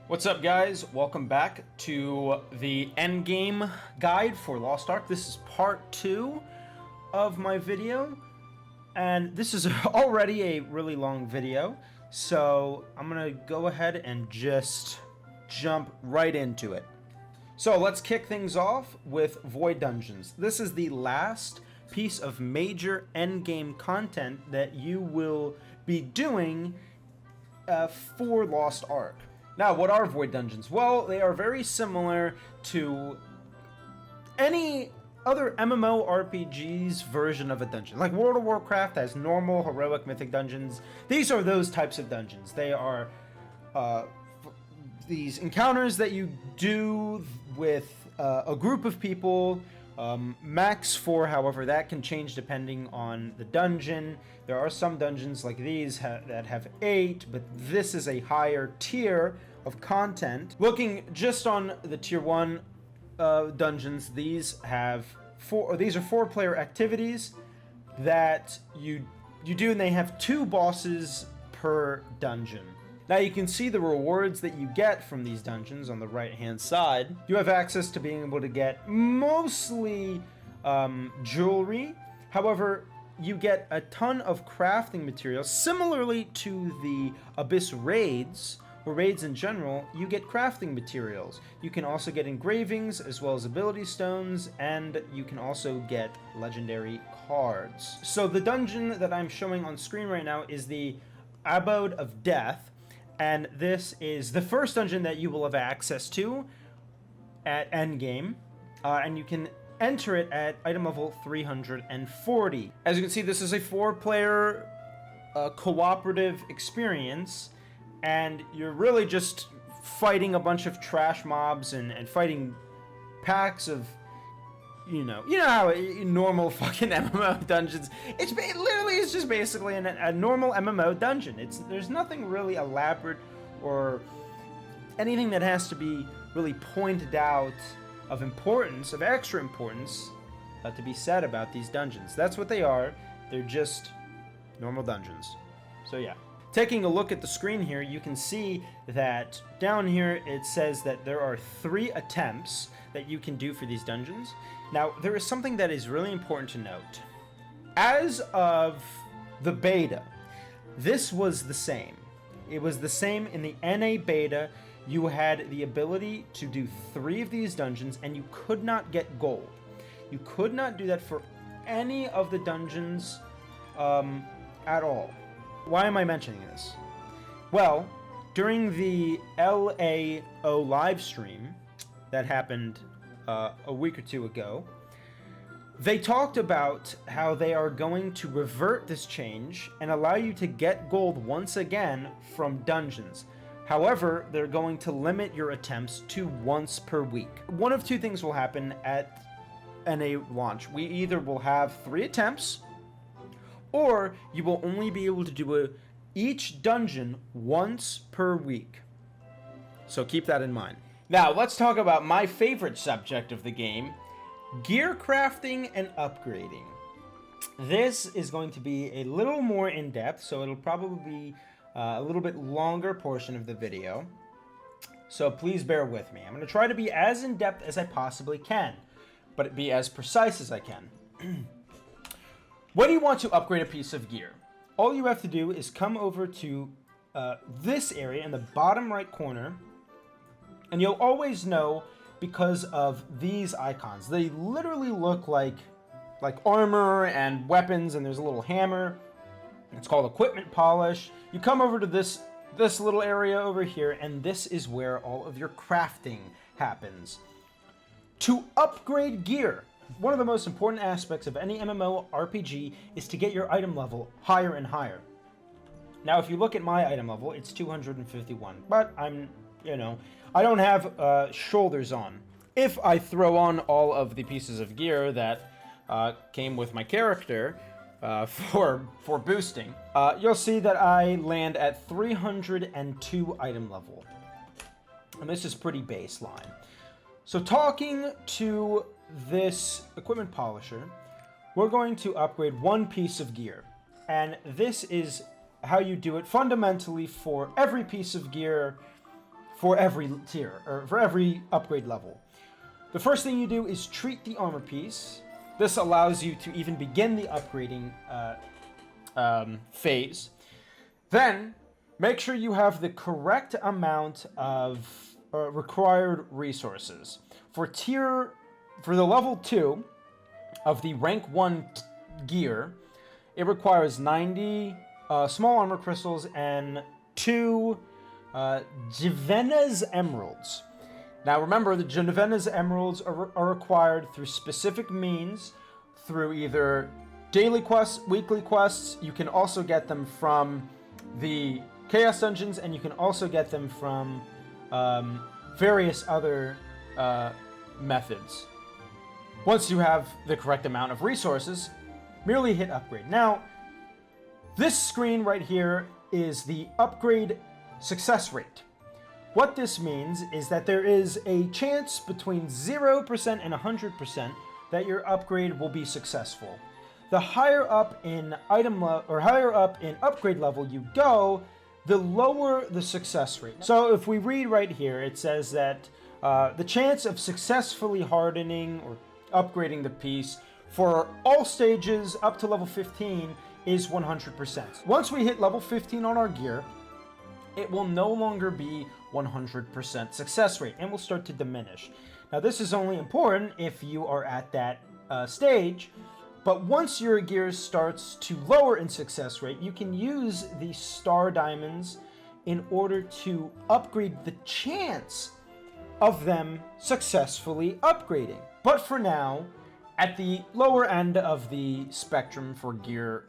What's up, guys? Welcome back to the Endgame guide for Lost Ark. This is part 2 of my video, and this is already a really long video, so I'm gonna go ahead and just jump right into it. So let's kick things off with Void Dungeons. This is the last piece of major Endgame content that you will be doing for Lost Ark. Now, what are Void Dungeons? Well, they are very similar to any other MMORPG's version of a dungeon. Like World of Warcraft has normal, heroic, mythic dungeons. These are those types of dungeons. They are these encounters that you do with a group of people. Max 4, however, that can change depending on the dungeon. There are some dungeons like these that have 8, but this is a higher tier of content. Looking just on the tier 1 dungeons, these have these are 4-player activities that you do, and they have 2 bosses per dungeon. Now you can see the rewards that you get from these dungeons on the right hand side. You have access to being able to get mostly jewelry. However, you get a ton of crafting materials. Similarly to the Abyss raids, or raids in general, you get crafting materials. You can also get engravings as well as ability stones, and you can also get legendary cards. So the dungeon that I'm showing on screen right now is the Abode of Death. And this is the first dungeon that you will have access to at Endgame, and you can enter it at item level 340. As you can see, this is a 4-player cooperative experience, and you're really just fighting a bunch of trash mobs and fighting packs of, you know how normal fucking MMO dungeons. It literally is just basically a normal MMO dungeon. There's nothing really elaborate or anything that has to be really pointed out of importance, of extra importance, to be said about these dungeons. That's what they are. They're just normal dungeons. So yeah. Taking a look at the screen here, you can see that down here it says that there are 3 attempts that you can do for these dungeons. Now, there is something that is really important to note. As of the beta, this was the same. It was the same in the NA beta. You had the ability to do 3 of these dungeons, and you could not get gold. You could not do that for any of the dungeons at all. Why am I mentioning this? Well, during the LAO live stream that happened a week or 2 ago, they talked about how they are going to revert this change and allow you to get gold once again from dungeons. However, they're going to limit your attempts to once per week. One of 2 things will happen at NA launch. We either will have 3 attempts, or you will only be able to do each dungeon once per week. So keep that in mind. Now, let's talk about my favorite subject of the game, gear crafting and upgrading. This is going to be a little more in-depth, so it'll probably be a little bit longer portion of the video. So please bear with me. I'm going to try to be as in-depth as I possibly can, but be as precise as I can. When you want to upgrade a piece of gear, all you have to do is come over to this area in the bottom right corner, and you'll always know because of these icons. They literally look like armor and weapons, and there's a little hammer. It's called equipment polish. You come over to this little area over here, and this is where all of your crafting happens. To upgrade gear, one of the most important aspects of any MMORPG is to get your item level higher and higher. Now, if you look at my item level, it's 251, but I don't have shoulders on. If I throw on all of the pieces of gear that came with my character for boosting, you'll see that I land at 302 item level. And this is pretty baseline. So talking to this equipment polisher, we're going to upgrade 1 piece of gear. And this is how you do it fundamentally for every piece of gear for every tier, or for every upgrade level. The first thing you do is treat the armor piece. This allows you to even begin the upgrading phase. Then, make sure you have the correct amount of required resources. For the level 2 of the rank 1 gear, it requires 90 small armor crystals and 2 Javena's emeralds. Now remember, the Javena's emeralds are required through specific means, through either daily quests, weekly quests. You can also get them from the Chaos Dungeons, and you can also get them from various other methods. Once you have the correct amount of resources, merely hit upgrade. Now, this screen right here is the upgrade success rate. What this means is that there is a chance between 0% and 100% that your upgrade will be successful. The higher up in higher up in upgrade level you go, the lower the success rate. So if we read right here, it says that the chance of successfully hardening or upgrading the piece for all stages up to level 15 is 100%. Once we hit level 15 on our gear, it will no longer be 100% success rate and will start to diminish. Now this is only important if you are at that stage, but once your gear starts to lower in success rate, you can use the star diamonds in order to upgrade the chance of them successfully upgrading. But for now, at the lower end of the spectrum for gear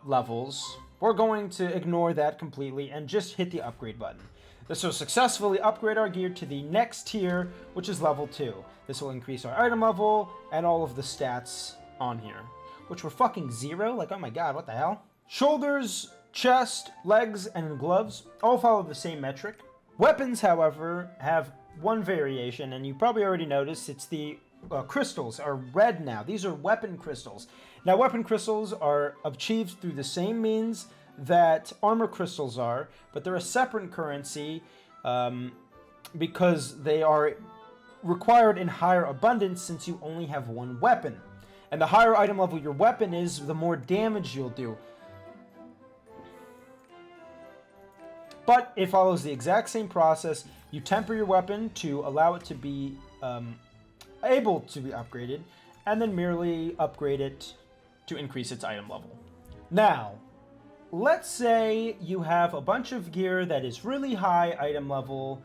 levels, we're going to ignore that completely and just hit the upgrade button. This will successfully upgrade our gear to the next tier, which is level 2. This will increase our item level and all of the stats on here, which were fucking 0. Like, oh my god, what the hell? Shoulders, chest, legs, and gloves all follow the same metric. Weapons, however, have one variation, and you probably already noticed. It's the crystals are red now. These are weapon crystals. Now, weapon crystals are achieved through the same means that armor crystals are, but they're a separate currency because they are required in higher abundance since you only have one weapon. And the higher item level your weapon is, the more damage you'll do. But it follows the exact same process. You temper your weapon to allow it to be able to be upgraded, and then merely upgrade it to increase its item level. Now, let's say you have a bunch of gear that is really high item level,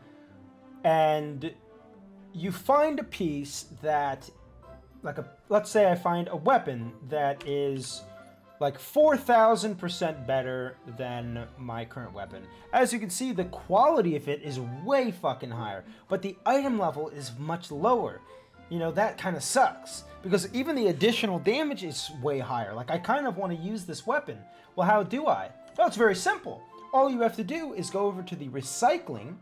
and you find a piece that, let's say I find a weapon that is like 4,000% better than my current weapon. As you can see, the quality of it is way fucking higher, but the item level is much lower. You know, that kind of sucks, because even the additional damage is way higher. Like, I kind of want to use this weapon. Well, how do I? Well, it's very simple. All you have to do is go over to the recycling,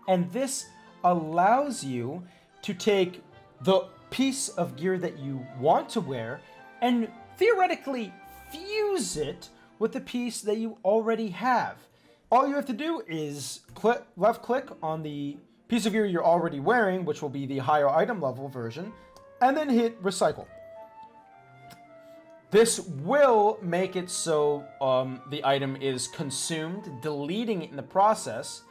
and this allows you to take the piece of gear that you want to wear and theoretically fuse it with the piece that you already have. All you have to do is left click on the piece of gear you're already wearing, which will be the higher item level version, and then hit recycle. This will make it so the item is consumed, deleting it in the process,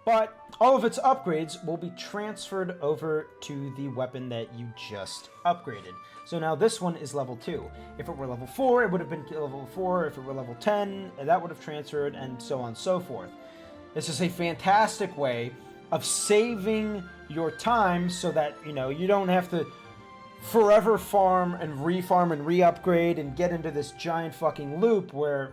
but all of its upgrades will be transferred over to the weapon that you just upgraded. So now this one is level 2. If it were level 4, it would have been level 4. If it were level 10, that would have transferred, and so on and so forth. This is a fantastic way of saving your time so that, you know, you don't have to forever farm and re-upgrade and get into this giant fucking loop where,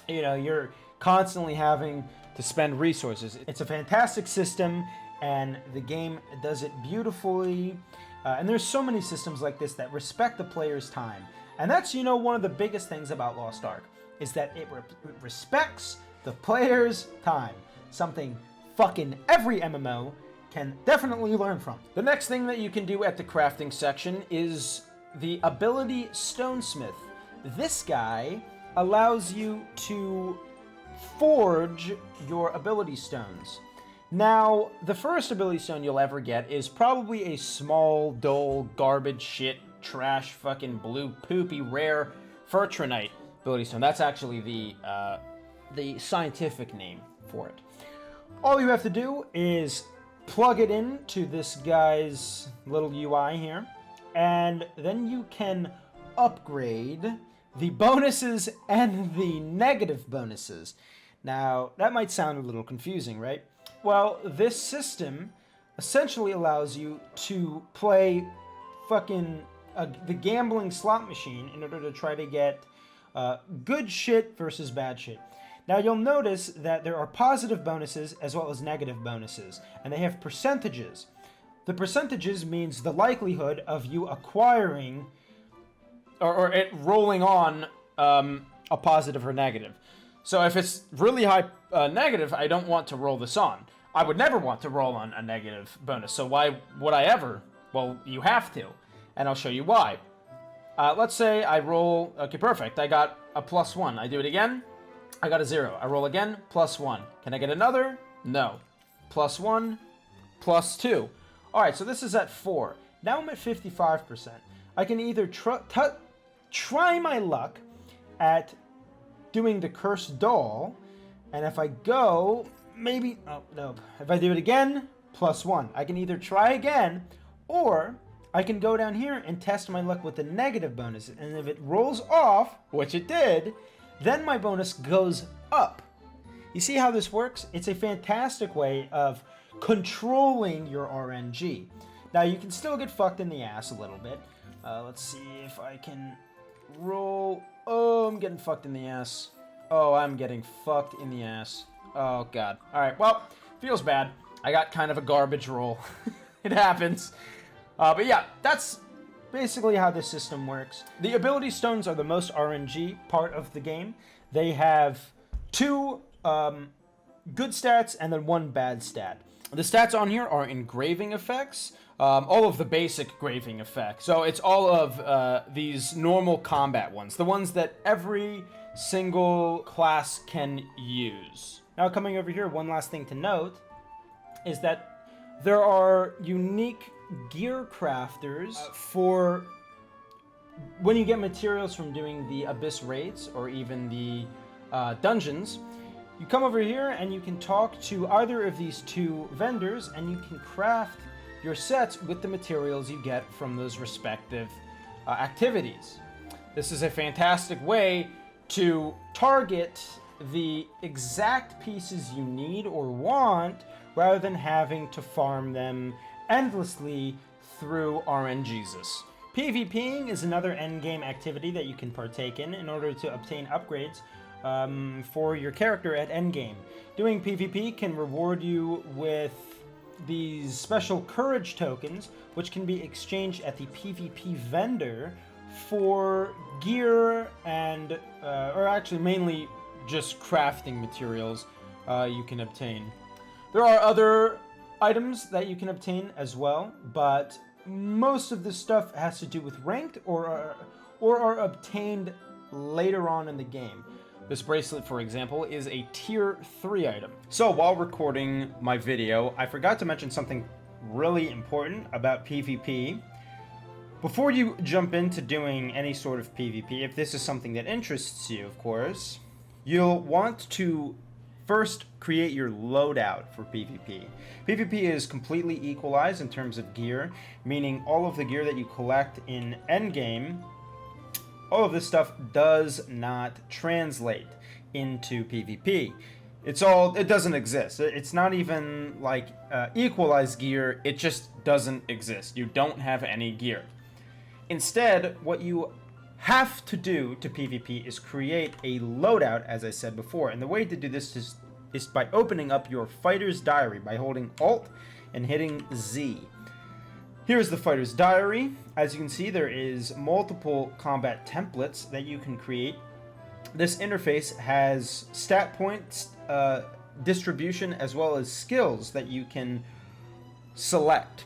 you know, you're constantly having to spend resources. It's a fantastic system, and the game does it beautifully. And there's so many systems like this that respect the player's time. And that's, you know, one of the biggest things about Lost Ark, is that it respects the player's time. Something fucking every MMO can definitely learn from. The next thing that you can do at the crafting section is the ability Stonesmith. This guy allows you to forge your ability stones. Now, the first ability stone you'll ever get is probably a small, dull, garbage shit, trash, fucking blue, poopy, rare Fertronite ability stone. That's actually the scientific name for it. All you have to do is plug it into this guy's little UI here, and then you can upgrade the bonuses and the negative bonuses. Now, that might sound a little confusing, right? Well, this system essentially allows you to play fucking the gambling slot machine in order to try to get good shit versus bad shit. Now, you'll notice that there are positive bonuses as well as negative bonuses, and they have percentages. The percentages means the likelihood of you acquiring or it rolling on a positive or negative. So if it's really high negative, I don't want to roll this on. I would never want to roll on a negative bonus. So why would I ever? Well, you have to. And I'll show you why. Let's say I roll... Okay, perfect. I got a +1. I do it again. I got a 0. I roll again. +1. Can I get another? No. +1. +2. All right, so this is at 4. Now I'm at 55%. I can either try my luck at doing the cursed doll, and if I go, maybe, oh no, if I do it again, +1. I can either try again, or I can go down here and test my luck with the negative bonus, and if it rolls off, which it did, then my bonus goes up. You see how this works? It's a fantastic way of controlling your RNG. Now, you can still get fucked in the ass a little bit. Let's see if I can roll. Oh, I'm getting fucked in the ass. Oh, I'm getting fucked in the ass. Oh, God. All right, well, feels bad. I got kind of a garbage roll. It happens. But yeah, that's basically how this system works. The ability stones are the most RNG part of the game. They have 2 good stats and then 1 bad stat. The stats on here are engraving effects, all of the basic engraving effects. So it's all of these normal combat ones, the ones that every single class can use. Now, coming over here, one last thing to note is that there are unique gear crafters for when you get materials from doing the Abyss raids or even the dungeons. You come over here and you can talk to either of these 2 vendors and you can craft your sets with the materials you get from those respective activities. This is a fantastic way to target the exact pieces you need or want rather than having to farm them endlessly through RNGesus. PvPing is another endgame activity that you can partake in order to obtain upgrades for your character at endgame. Doing PvP can reward you with these special courage tokens, which can be exchanged at the PvP vendor for gear and, or actually mainly just crafting materials you can obtain. There are other items that you can obtain as well, but most of this stuff has to do with ranked or are obtained later on in the game. This bracelet, for example, is a tier 3 item. So while recording my video, I forgot to mention something really important about PvP. Before you jump into doing any sort of PvP, if this is something that interests you, of course, you'll want to first create your loadout for PvP. PvP is completely equalized in terms of gear, meaning all of the gear that you collect in endgame, all of this stuff does not translate into PvP. It doesn't exist. It's not even like equalized gear, it just doesn't exist. You don't have any gear. Instead, what you have to do to PvP is create a loadout, as I said before, and the way to do this is by opening up your fighter's diary by holding Alt and hitting Z. Here's the fighter's diary. As you can see, there is multiple combat templates that you can create. This interface has stat points, distribution, as well as skills that you can select.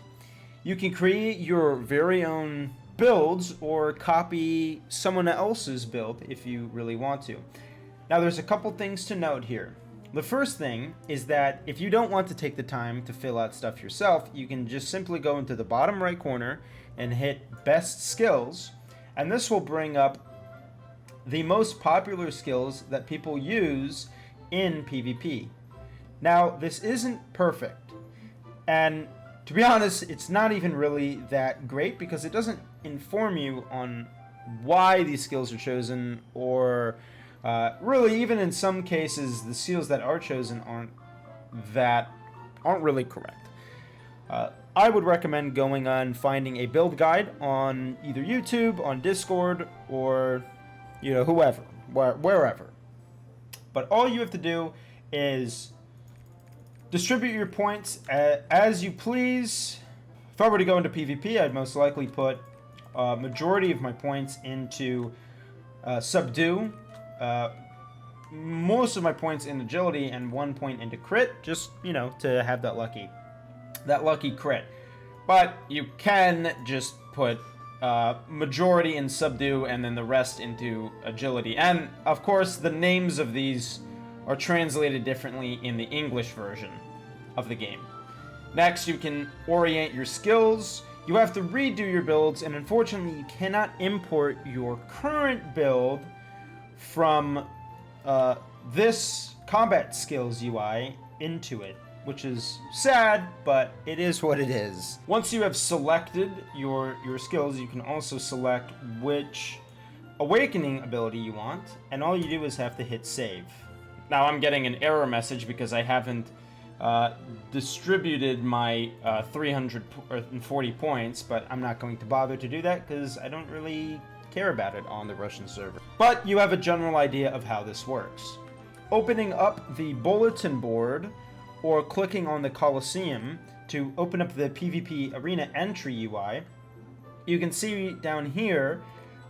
You can create your very own builds or copy someone else's build if you really want to. Now, there's a couple things to note here. The first thing is that if you don't want to take the time to fill out stuff yourself, you can just simply go into the bottom right corner and hit Best Skills, and this will bring up the most popular skills that people use in PvP. Now, this isn't perfect, and to be honest, it's not even really that great because it doesn't inform you on why these skills are chosen, or really, even in some cases, the skills that are chosen aren't really correct. I would recommend going on finding a build guide on either YouTube, on Discord, or whoever, wherever. But all you have to do is distribute your points as you please. If I were to go into PvP, I'd most likely put a majority of my points into Subdue, most of my points in Agility, and 1 point into Crit, just, to have that lucky crit. But you can just put majority in Subdue and then the rest into Agility. And, of course, the names of these are translated differently in the English version of the game. Next, you can orient your skills. You have to redo your builds, and unfortunately, you cannot import your current build from this combat skills UI into it, which is sad, but it is what it is. Once you have selected your skills, you can also select which awakening ability you want, and all you do is have to hit save. Now I'm getting an error message because I haven't distributed my 340 points, but I'm not going to bother to do that because I don't really care about it on the Russian server. But you have a general idea of how this works. Opening up the bulletin board or clicking on the Colosseum to open up the PvP Arena entry UI, you can see down here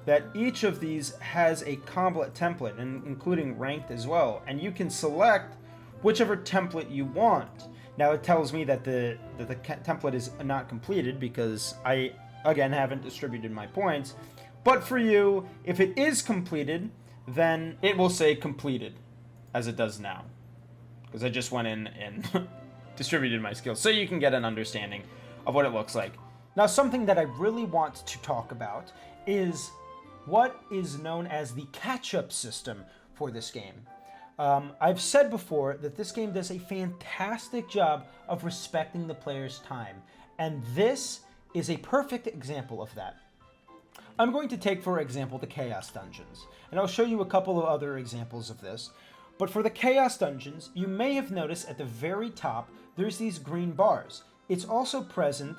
that each of these has a combat template, and including ranked as well, and you can select whichever template you want. Now it tells me that the template is not completed because I, again, haven't distributed my points. But for you, if it is completed, then it will say completed, as it does now. Because I just went in and distributed my skills, so you can get an understanding of what it looks like. Now, something that I really want to talk about is what is known as the catch-up system for this game. I've said before that this game does a fantastic job of respecting the player's time, and this is a perfect example of that. I'm going to take, for example, the Chaos Dungeons, and I'll show you a couple of other examples of this. But for the Chaos Dungeons, you may have noticed at the very top, there's these green bars. It's also present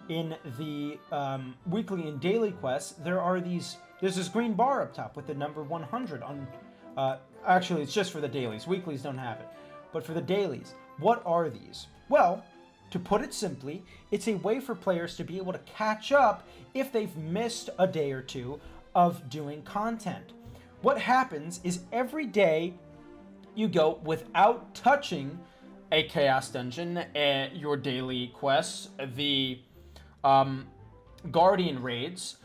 in the weekly and daily quests. There's this green bar up top with the number 100 on, actually it's just for the dailies. Weeklies don't have it. But for the dailies, what are these? Well, to put it simply, it's a way for players to be able to catch up if they've missed a day or two of doing content. What happens is every day you go without touching a Chaos Dungeon, your daily quests, the Guardian raids,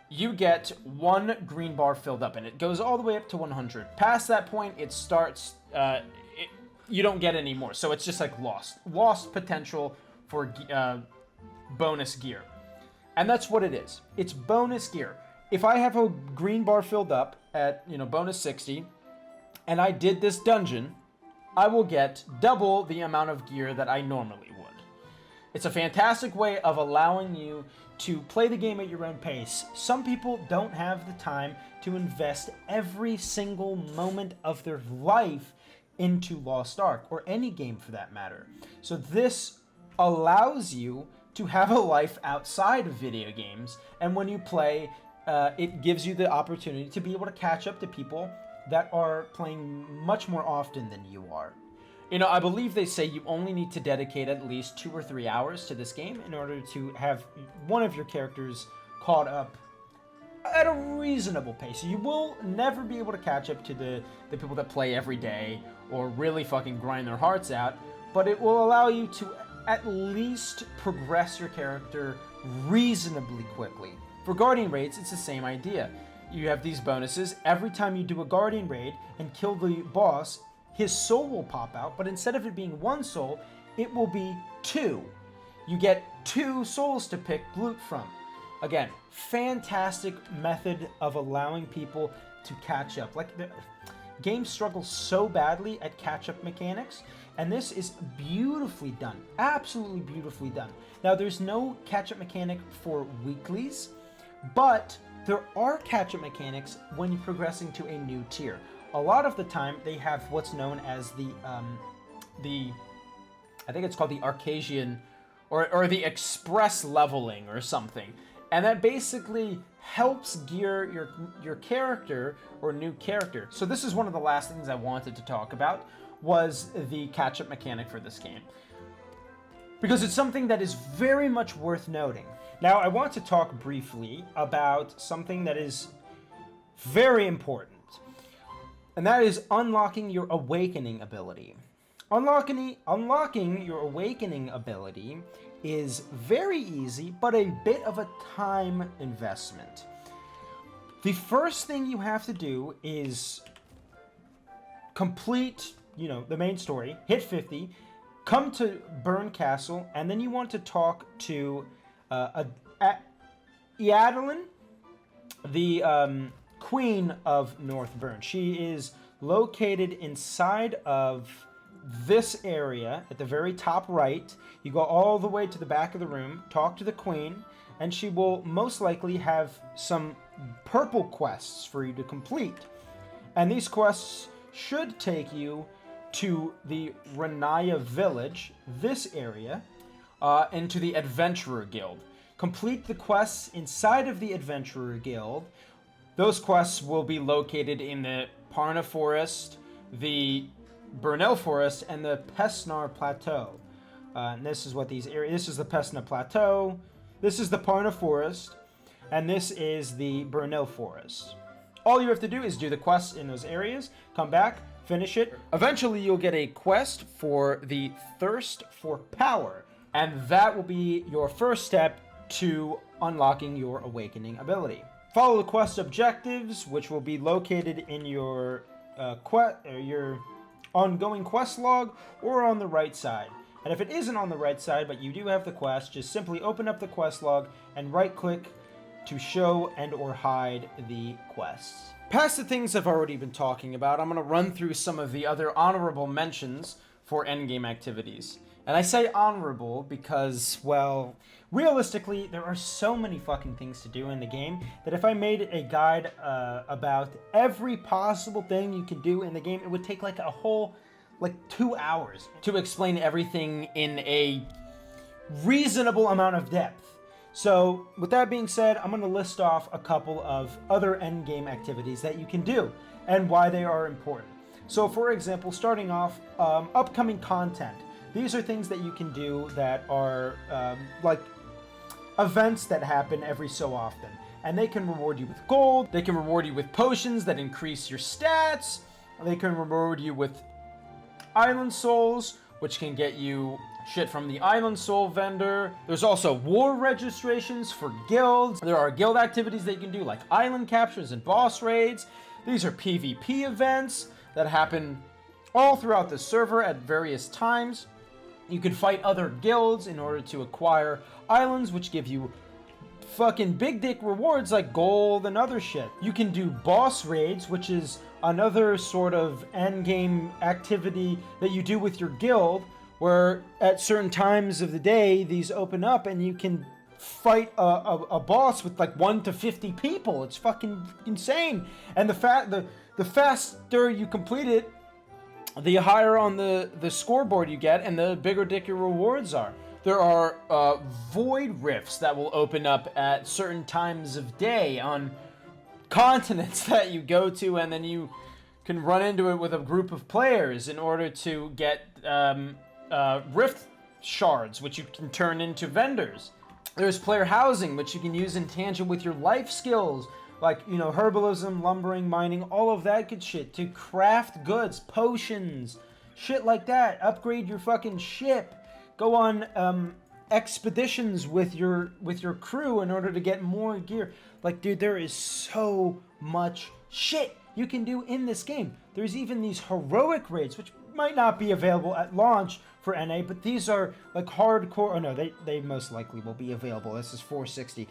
you get one green bar filled up, and it goes all the way up to 100. Past that point, it starts, you don't get any more, so it's just like lost potential for bonus gear. And that's what it is. It's bonus gear. If I have a green bar filled up at, bonus 60, and I did this dungeon, I will get double the amount of gear that I normally would. It's a fantastic way of allowing you to play the game at your own pace. Some people don't have the time to invest every single moment of their life into Lost Ark, or any game for that matter. So this allows you to have a life outside of video games, and when you play, it gives you the opportunity to be able to catch up to people that are playing much more often than you are. I believe they say you only need to dedicate at least 2 or 3 hours to this game in order to have one of your characters caught up at a reasonable pace. You will never be able to catch up to the people that play every day or really fucking grind their hearts out, but it will allow you to at least progress your character reasonably quickly. For Guardian raids, it's the same idea. You have these bonuses. Every time you do a Guardian raid and kill the boss, his soul will pop out, but instead of it being 1 soul, it will be 2. You get 2 souls to pick loot from. Again, fantastic method of allowing people to catch up. Like, the game struggles so badly at catch-up mechanics, and this is beautifully done. Absolutely beautifully done. Now, there's no catch-up mechanic for weeklies, but there are catch-up mechanics when you're progressing to a new tier. A lot of the time, they have what's known as the I think it's called the Arcasian, or the Express leveling or something. And that basically helps gear your character or new character. So this is one of the last things I wanted to talk about, was the catch-up mechanic for this game, because it's something that is very much worth noting. Now, I want to talk briefly about something that is very important, and that is unlocking your awakening ability. Unlocking your awakening ability is very easy, but a bit of a time investment. The first thing you have to do is complete, the main story, hit 50, come to Burn Castle, and then you want to talk to Eadalyn, the Queen of North Burn. She is located inside of this area at the very top right. You go all the way to the back of the room, talk to the Queen, and she will most likely have some purple quests for you to complete. And these quests should take you to the Renaya village, this area, and to the Adventurer Guild. Complete the quests inside of the Adventurer Guild. Those quests will be located in the Parna Forest, the Burnell Forest, and the Pesnar Plateau. And this is what these areas... This is the Pesnar Plateau, this is the Parna Forest, and this is the Burnell Forest. All you have to do is do the quests in those areas, come back, finish it. Eventually, you'll get a quest for the Thirst for Power, and that will be your first step to unlocking your awakening ability. Follow the quest objectives, which will be located in your your ongoing quest log, or on the right side. And if it isn't on the right side, but you do have the quest, just simply open up the quest log and right-click to show and or hide the quests. Past the things I've already been talking about, I'm going to run through some of the other honorable mentions for endgame activities. And I say honorable because, well, realistically, there are so many fucking things to do in the game that if I made a guide about every possible thing you can do in the game, it would take like a whole 2 hours to explain everything in a reasonable amount of depth. So with that being said, I'm going to list off a couple of other endgame activities that you can do and why they are important. So for example, starting off, upcoming content. These are things that you can do that are like events that happen every so often. And they can reward you with gold, they can reward you with potions that increase your stats, they can reward you with island souls, which can get you shit from the island soul vendor. There's also war registrations for guilds. There are guild activities that you can do, like island captures and boss raids. These are PvP events that happen all throughout the server at various times. You can fight other guilds in order to acquire islands, which give you fucking big dick rewards like gold and other shit. You can do boss raids, which is another sort of endgame activity that you do with your guild, where at certain times of the day these open up and you can fight a boss with like 1 to 50 people. It's fucking insane. And the faster you complete it, the higher on the scoreboard you get, and the bigger dick your rewards are. There are void rifts that will open up at certain times of day on continents that you go to, and then you can run into it with a group of players in order to get rift shards, which you can turn into vendors. There's player housing, which you can use in tangent with your life skills, like, herbalism, lumbering, mining, all of that good shit, to craft goods, potions, shit like that. Upgrade your fucking ship. Go on expeditions with your crew in order to get more gear. Like, dude, there is so much shit you can do in this game. There's even these heroic raids, which might not be available at launch for NA, but these are like hardcore. Oh no, they most likely will be available. This is 460.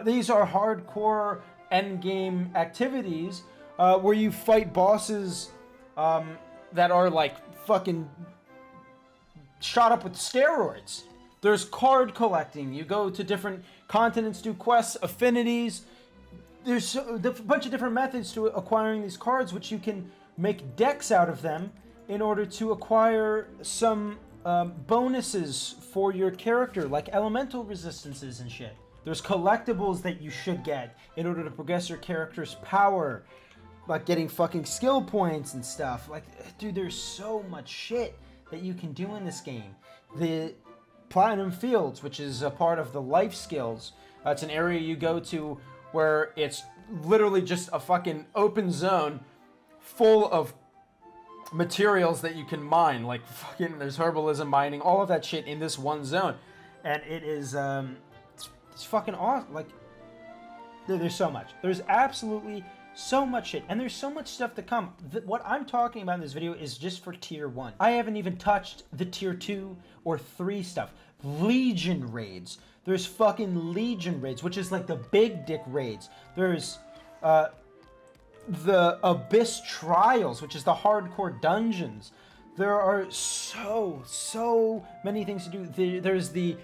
These are hardcore endgame activities where you fight bosses that are like fucking shot up with steroids. There's card collecting. You go to different continents, do quests, affinities. There's a bunch of different methods to acquiring these cards, which you can make decks out of them in order to acquire some bonuses for your character, like elemental resistances and shit. There's collectibles that you should get in order to progress your character's power, like getting fucking skill points and stuff. Like, dude, there's so much shit that you can do in this game. The Platinum Fields, which is a part of the life skills, it's an area you go to where it's literally just a fucking open zone full of materials that you can mine. Like, fucking, there's herbalism, mining, all of that shit in this one zone. And it is, it's fucking awesome. Like, there's so much. There's absolutely so much shit. And there's so much stuff to come. What I'm talking about in this video is just for Tier 1. I haven't even touched the Tier 2 or 3 stuff. Legion raids. There's fucking Legion raids, which is like the big dick raids. There's the Abyss Trials, which is the hardcore dungeons. There are so many things to do. There's the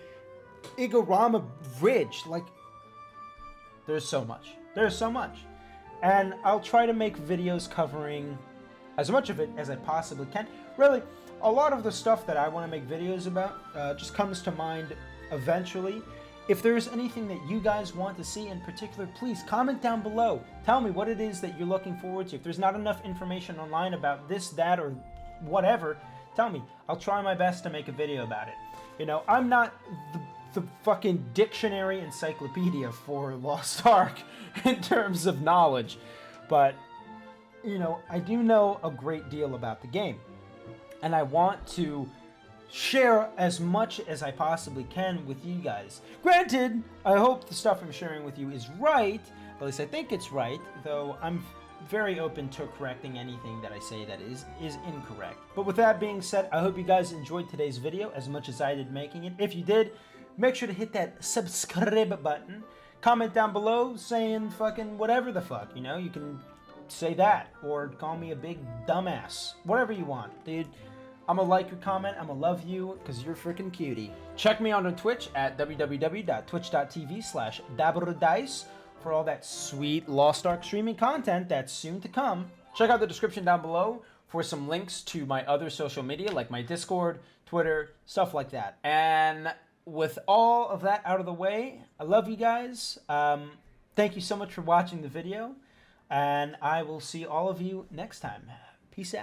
Igorama Ridge. Like, there's so much. There's so much. And I'll try to make videos covering as much of it as I possibly can. Really, a lot of the stuff that I want to make videos about just comes to mind eventually. If there's anything that you guys want to see in particular, please comment down below. Tell me what it is that you're looking forward to. If there's not enough information online about this, that, or whatever, tell me. I'll try my best to make a video about it. You know, I'm not the fucking dictionary encyclopedia for Lost Ark in terms of knowledge, but, you know, I do know a great deal about the game, and I want to share as much as I possibly can with you guys. Granted, I hope the stuff I'm sharing with you is right, at least I think it's right, though I'm very open to correcting anything that I say that is incorrect. But with that being said, I hope you guys enjoyed today's video as much as I did making it. If you did, make sure to hit that subscribe button. Comment down below saying fucking whatever the fuck, you know? You can say that, or call me a big dumbass. Whatever you want, dude. I'm gonna like your comment, I'm gonna love you, because you're freaking cutie. Check me out on Twitch at www.twitch.tv/dabberdice for all that sweet Lost Ark streaming content that's soon to come. Check out the description down below for some links to my other social media, like my Discord, Twitter, stuff like that. And with all of that out of the way, I love you guys. Thank you so much for watching the video, and I will see all of you next time. Peace out.